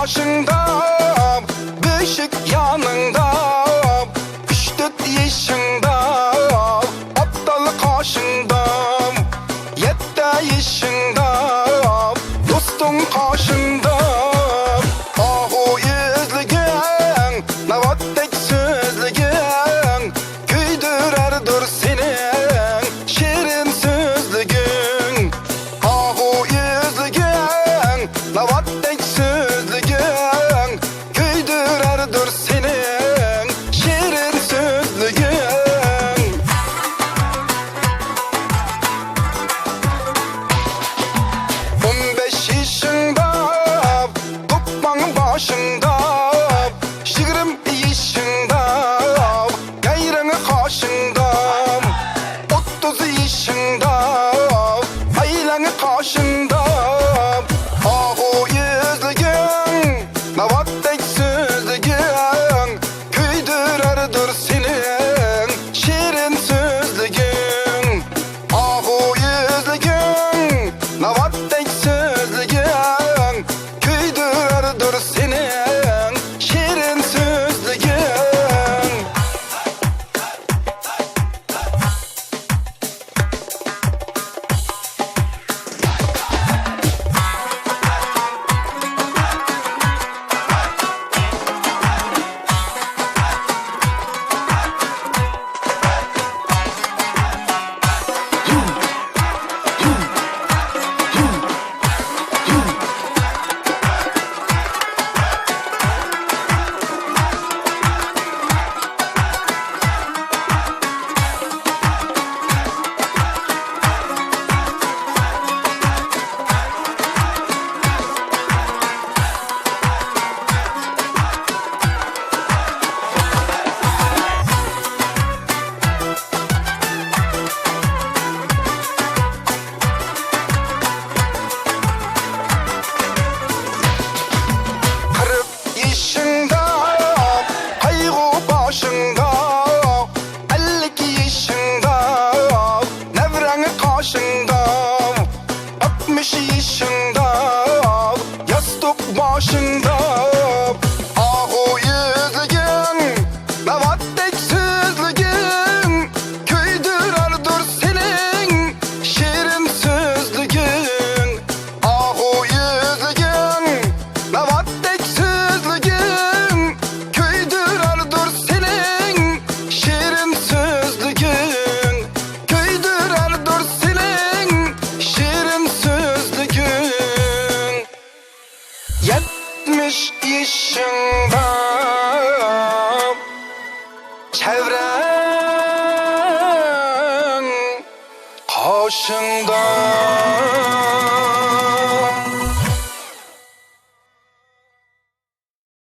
Yaşında, beşik yanında, 3-4 yaşında, aptal karşında, 7 yaşında, dostun karşında. Ahu yüzlüğün, navattek sözlüğün, küydürerdir senin şirin sözlüğün. Ahu yüzlüğün, navattek sözlüğün, küydürerdir senin şirin sözlüğün. 15 yaşında, kopmanın başında, 20 yaşında, gayrını karşında, 30 yaşında, ailenin karşında. Ahu yüzlüğün, navattek sözlüğün, küydürerdir senin şirin sözlüğün. Ahu yüzlüğün, navattek sözlüğün, küydürerdir senin şirin sözlüğün. Başında, ahu yüzlüğün, navattek sözlüğün, küydürerdir senin şirin sözlüğün. Ahu yüzlüğün, navattek sözlüğün, küydürerdir senin şirin sözlüğün. Küydürerdir senin şirin sözlüğün. 70 yaşında, çevren karşında.